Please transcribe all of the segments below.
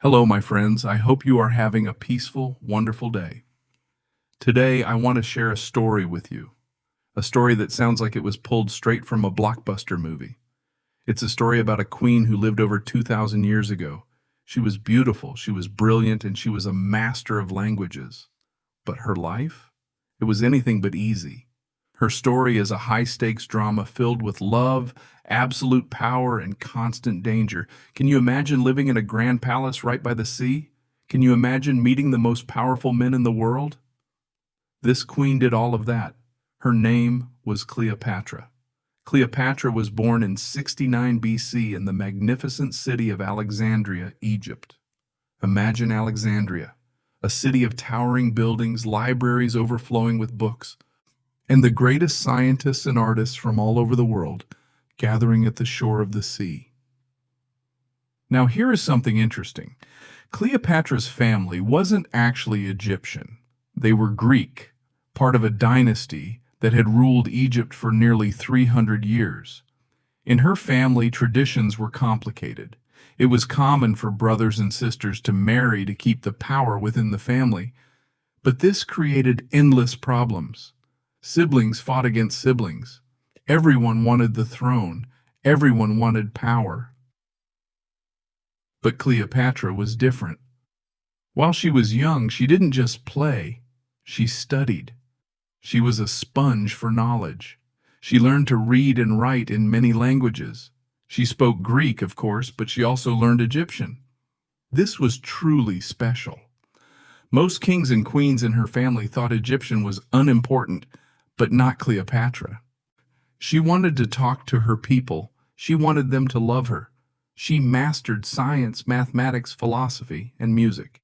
Hello, my friends. I hope you are having a peaceful, wonderful day. Today, I want to share a story with you. A story that sounds like it was pulled straight from a blockbuster movie. It's a story about a queen who lived over 2,000 years ago. She was beautiful, she was brilliant, and she was a master of languages. But her life? It was anything but easy. Her story is a high-stakes drama filled with love, absolute power, and constant danger. Can you imagine living in a grand palace right by the sea? Can you imagine meeting the most powerful men in the world? This queen did all of that. Her name was Cleopatra. Cleopatra was born in 69 BC in the magnificent city of Alexandria, Egypt. Imagine Alexandria, a city of towering buildings, libraries overflowing with books, and the greatest scientists and artists from all over the world gathering at the shore of the sea. Now, here is something interesting. Cleopatra's family wasn't actually Egyptian. They were Greek, part of a dynasty that had ruled Egypt for nearly 300 years. In her family, traditions were complicated. It was common for brothers and sisters to marry to keep the power within the family, but this created endless problems. Siblings fought against siblings. Everyone wanted the throne. Everyone wanted power. But Cleopatra was different. While she was young, she didn't just play, she studied. She was a sponge for knowledge. She learned to read and write in many languages. She spoke Greek, of course, but she also learned Egyptian. This was truly special. Most kings and queens in her family thought Egyptian was unimportant, but not Cleopatra. She wanted to talk to her people. She wanted them to love her. She mastered science, mathematics, philosophy, and music.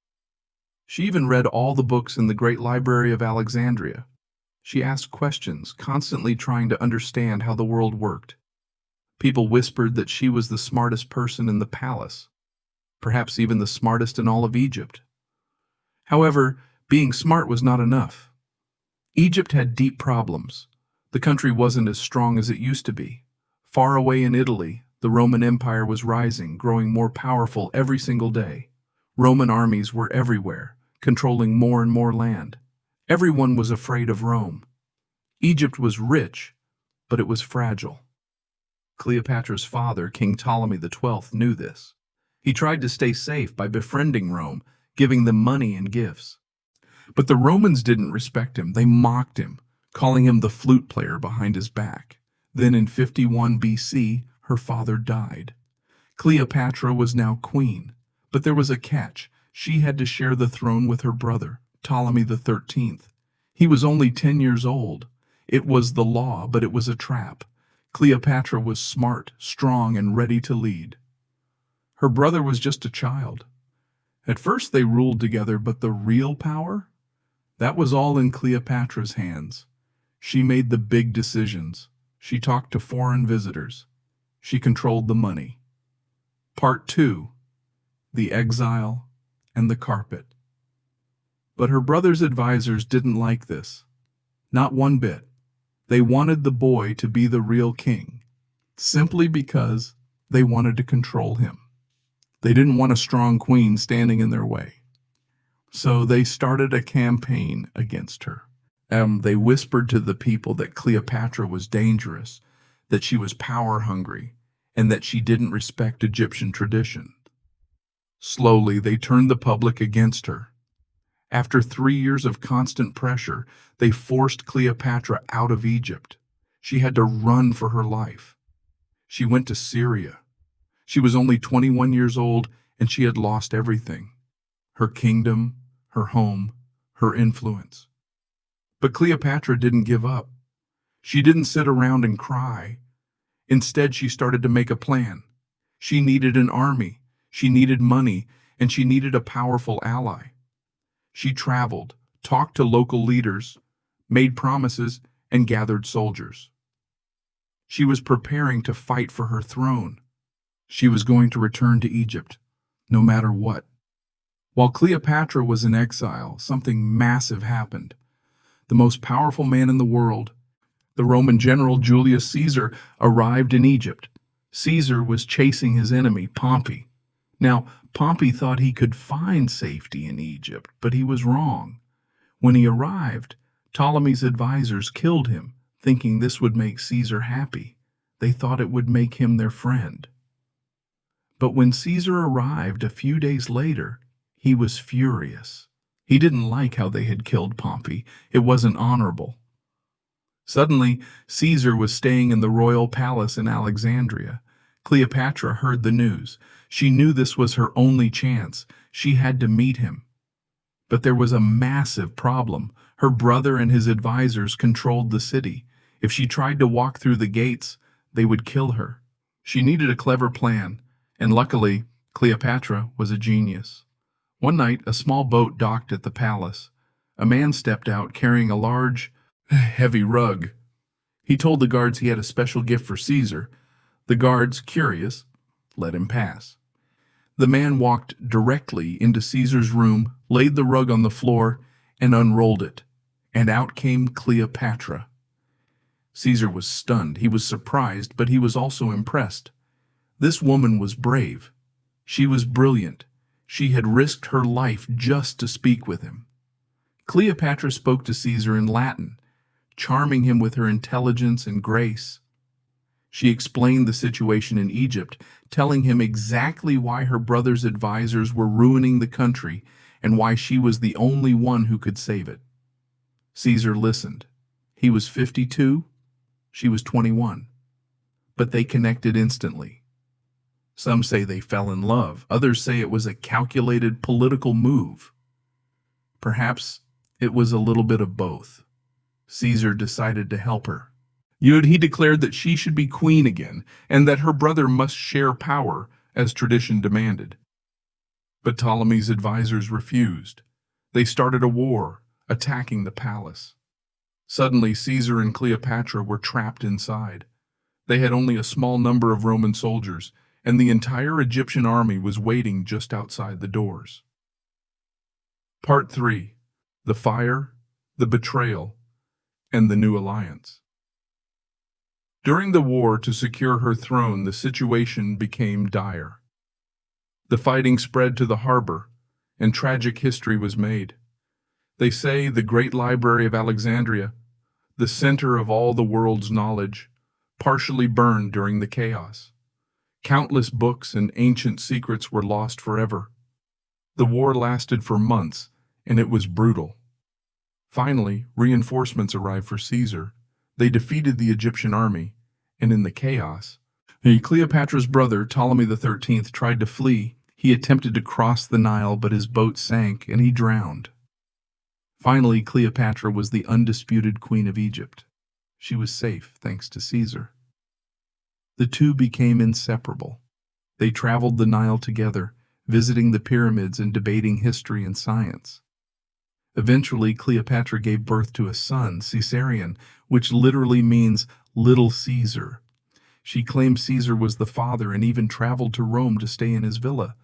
She even read all the books in the great library of Alexandria. She asked questions, constantly trying to understand how the world worked. People whispered that she was the smartest person in the palace, perhaps even the smartest in all of Egypt. However, being smart was not enough. Egypt had deep problems. The country wasn't as strong as it used to be. Far away in Italy, the Roman Empire was rising, growing more powerful every single day. Roman armies were everywhere, controlling more and more land. Everyone was afraid of Rome. Egypt was rich, but it was fragile. Cleopatra's father, King Ptolemy XII, knew this. He tried to stay safe by befriending Rome, giving them money and gifts. But the Romans didn't respect him. They mocked him, calling him the flute player behind his back. Then in 51 BC, her father died. Cleopatra was now queen, but there was a catch. She had to share the throne with her brother, Ptolemy XIII. He was only 10 years old. It was the law, but it was a trap. Cleopatra was smart, strong, and ready to lead. Her brother was just a child. At first they ruled together, but the real power? That was all in Cleopatra's hands. She made the big decisions. She talked to foreign visitors. She controlled the money. Part 2. The Exile and the Carpet. But her brother's advisors didn't like this. Not one bit. They wanted the boy to be the real king, simply because they wanted to control him. They didn't want a strong queen standing in their way. So they started a campaign against her. They whispered to the people that Cleopatra was dangerous, that she was power-hungry, and that she didn't respect Egyptian tradition. Slowly, they turned the public against her. After 3 years of constant pressure, they forced Cleopatra out of Egypt. She had to run for her life. She went to Syria. She was only 21 years old, and she had lost everything: her kingdom, her home, her influence. But Cleopatra didn't give up. She didn't sit around and cry. Instead, she started to make a plan. She needed an army, she needed money, and she needed a powerful ally. She traveled, talked to local leaders, made promises, and gathered soldiers. She was preparing to fight for her throne. She was going to return to Egypt, no matter what. While Cleopatra was in exile, something massive happened. The most powerful man in the world, the Roman general Julius Caesar, arrived in Egypt. Caesar was chasing his enemy, Pompey. Now, Pompey thought he could find safety in Egypt, but he was wrong. When he arrived, Ptolemy's advisors killed him, thinking this would make Caesar happy. They thought it would make him their friend. But when Caesar arrived a few days later, he was furious. He didn't like how they had killed Pompey. It wasn't honorable. Suddenly, Caesar was staying in the royal palace in Alexandria. Cleopatra heard the news. She knew this was her only chance. She had to meet him. But there was a massive problem. Her brother and his advisors controlled the city. If she tried to walk through the gates, they would kill her. She needed a clever plan, and luckily, Cleopatra was a genius. One night, a small boat docked at the palace. A man stepped out carrying a large, heavy rug. He told the guards he had a special gift for Caesar. The guards, curious, let him pass. The man walked directly into Caesar's room, laid the rug on the floor, and unrolled it. And out came Cleopatra. Caesar was stunned. He was surprised, but he was also impressed. This woman was brave. She was brilliant. She had risked her life just to speak with him. Cleopatra spoke to Caesar in Latin, charming him with her intelligence and grace. She explained the situation in Egypt, telling him exactly why her brother's advisors were ruining the country and why she was the only one who could save it. Caesar listened. He was 52, she was 21, but they connected instantly. Some say they fell in love. Others say it was a calculated political move. Perhaps it was a little bit of both. Caesar decided to help her. He declared that she should be queen again, and that her brother must share power, as tradition demanded. But Ptolemy's advisors refused. They started a war, attacking the palace. Suddenly, Caesar and Cleopatra were trapped inside. They had only a small number of Roman soldiers, and the entire Egyptian army was waiting just outside the doors. Part 3. The Fire, the Betrayal, and the New Alliance. During the war to secure her throne, the situation became dire. The fighting spread to the harbor, and tragic history was made. They say the great library of Alexandria, the center of all the world's knowledge, partially burned during the chaos. Countless books and ancient secrets were lost forever. The war lasted for months, and it was brutal. Finally, reinforcements arrived for Caesar. They defeated the Egyptian army, and in the chaos, Cleopatra's brother, Ptolemy XIII, tried to flee. He attempted to cross the Nile, but his boat sank, and he drowned. Finally, Cleopatra was the undisputed queen of Egypt. She was safe, thanks to Caesar. The two became inseparable. They traveled the Nile together, visiting the pyramids and debating history and science. Eventually, Cleopatra gave birth to a son, Caesarion, which literally means Little Caesar. She claimed Caesar was the father and even traveled to Rome to stay in his villa.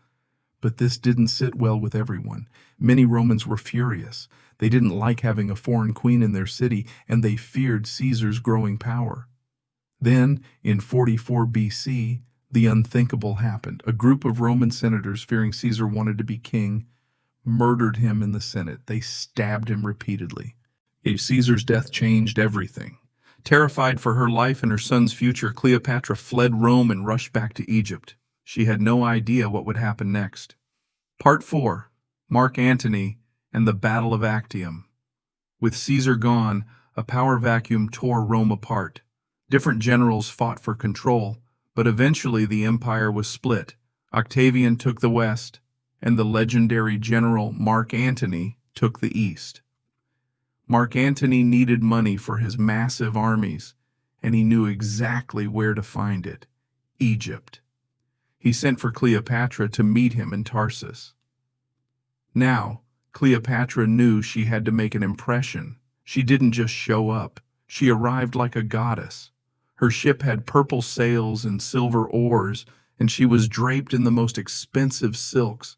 But this didn't sit well with everyone. Many Romans were furious. They didn't like having a foreign queen in their city, and they feared Caesar's growing power. Then, in 44 BC, the unthinkable happened. A group of Roman senators, fearing Caesar wanted to be king, murdered him in the Senate. They stabbed him repeatedly. Caesar's death changed everything. Terrified for her life and her son's future, Cleopatra fled Rome and rushed back to Egypt. She had no idea what would happen next. Part 4. Mark Antony and the Battle of Actium. With Caesar gone, a power vacuum tore Rome apart. Different generals fought for control, but eventually the empire was split. Octavian took the west, and the legendary general Mark Antony took the east. Mark Antony needed money for his massive armies, and he knew exactly where to find it: Egypt. He sent for Cleopatra to meet him in Tarsus. Now, Cleopatra knew she had to make an impression. She didn't just show up. She arrived like a goddess. Her ship had purple sails and silver oars, and she was draped in the most expensive silks.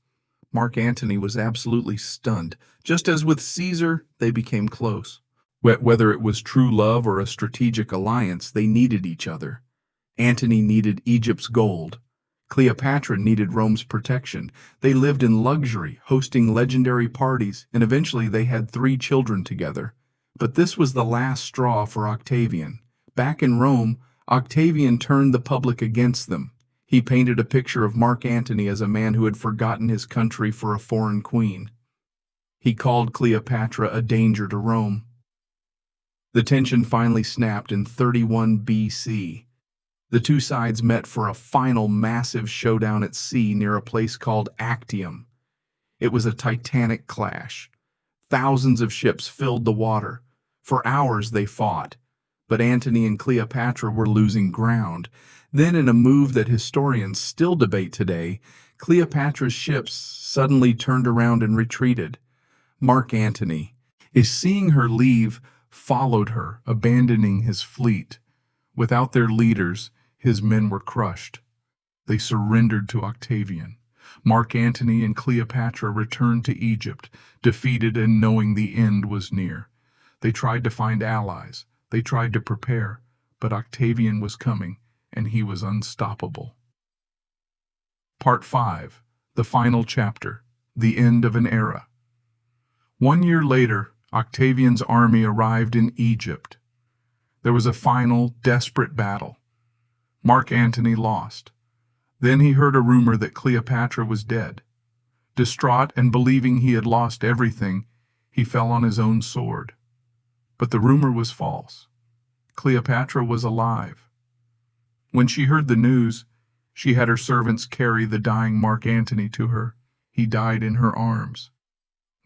Mark Antony was absolutely stunned. Just as with Caesar, they became close. Whether it was true love or a strategic alliance, they needed each other. Antony needed Egypt's gold. Cleopatra needed Rome's protection. They lived in luxury, hosting legendary parties, and eventually they had 3 children together. But this was the last straw for Octavian. Back in Rome, Octavian turned the public against them. He painted a picture of Mark Antony as a man who had forgotten his country for a foreign queen. He called Cleopatra a danger to Rome. The tension finally snapped in 31 BC. The two sides met for a final massive showdown at sea near a place called Actium. It was a titanic clash. Thousands of ships filled the water. For hours they fought, but Antony and Cleopatra were losing ground. Then, in a move that historians still debate today, Cleopatra's ships suddenly turned around and retreated. Mark Antony, seeing her leave, followed her, abandoning his fleet. Without their leaders, his men were crushed. They surrendered to Octavian. Mark Antony and Cleopatra returned to Egypt, defeated and knowing the end was near. They tried to find allies. They tried to prepare, but Octavian was coming, and he was unstoppable. Part 5. The final chapter. The end of an era. 1 year later, Octavian's army arrived in Egypt. There was a final, desperate battle. Mark Antony lost. Then he heard a rumor that Cleopatra was dead. Distraught and believing he had lost everything, he fell on his own sword. But the rumor was false. Cleopatra was alive. When she heard the news, she had her servants carry the dying Mark Antony to her. He died in her arms.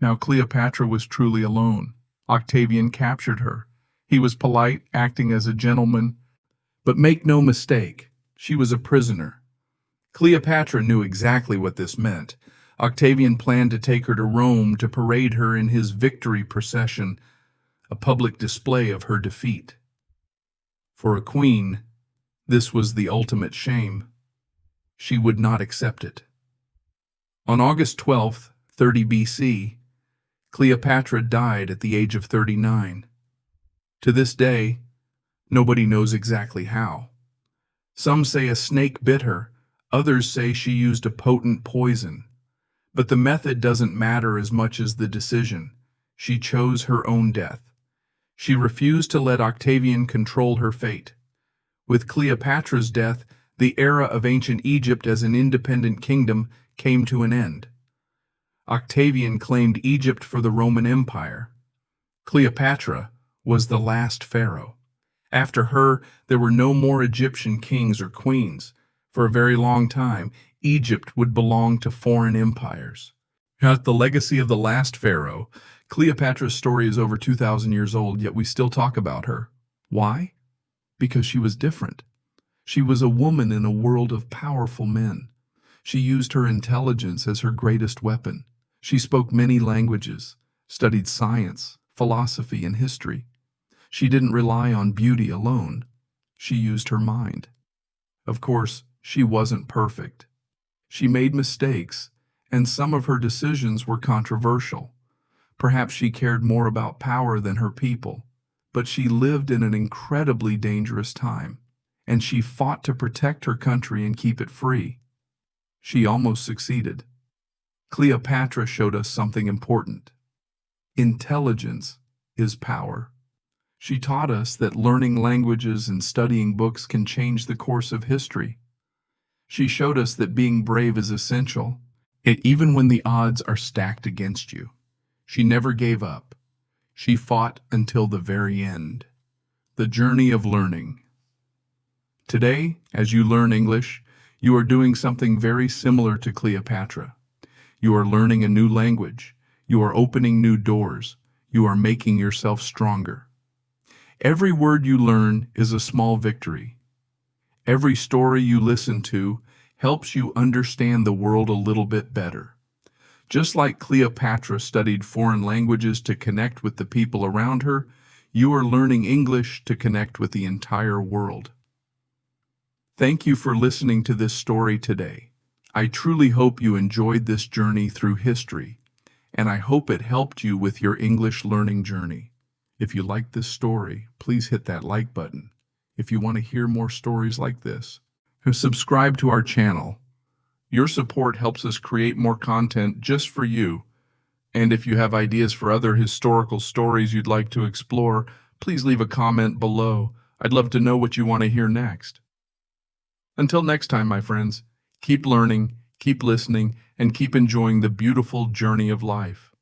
Now Cleopatra was truly alone. Octavian captured her. He was polite, acting as a gentleman. But make no mistake, she was a prisoner. Cleopatra knew exactly what this meant. Octavian planned to take her to Rome to parade her in his victory procession, a public display of her defeat. For a queen, this was the ultimate shame. She would not accept it. On August 12th, 30 BC, Cleopatra died at the age of 39. To this day, nobody knows exactly how. Some say a snake bit her, others say she used a potent poison. But the method doesn't matter as much as the decision. She chose her own death. She refused to let Octavian control her fate. With Cleopatra's death, the era of ancient Egypt as an independent kingdom came to an end. Octavian claimed Egypt for the Roman Empire. Cleopatra was the last pharaoh. After her, there were no more Egyptian kings or queens. For a very long time, Egypt would belong to foreign empires. At the legacy of the last pharaoh, Cleopatra's story is over 2,000 years old, yet we still talk about her. Why? Because she was different. She was a woman in a world of powerful men. She used her intelligence as her greatest weapon. She spoke many languages, studied science, philosophy, and history. She didn't rely on beauty alone. She used her mind. Of course, she wasn't perfect. She made mistakes, and some of her decisions were controversial. Perhaps she cared more about power than her people, but she lived in an incredibly dangerous time, and she fought to protect her country and keep it free. She almost succeeded. Cleopatra showed us something important. Intelligence is power. She taught us that learning languages and studying books can change the course of history. She showed us that being brave is essential, even when the odds are stacked against you. She never gave up. She fought until the very end. The journey of learning. Today, as you learn English, you are doing something very similar to Cleopatra. You are learning a new language. You are opening new doors. You are making yourself stronger. Every word you learn is a small victory. Every story you listen to helps you understand the world a little bit better. Just like Cleopatra studied foreign languages to connect with the people around her, you are learning English to connect with the entire world. Thank you for listening to this story today. I truly hope you enjoyed this journey through history, and I hope it helped you with your English learning journey. If you liked this story, please hit that like button. If you want to hear more stories like this, subscribe to our channel Your support helps us create more content just for you. And if you have ideas for other historical stories you'd like to explore, please leave a comment below. I'd love to know what you want to hear next. Until next time, my friends, keep learning, keep listening, and keep enjoying the beautiful journey of life.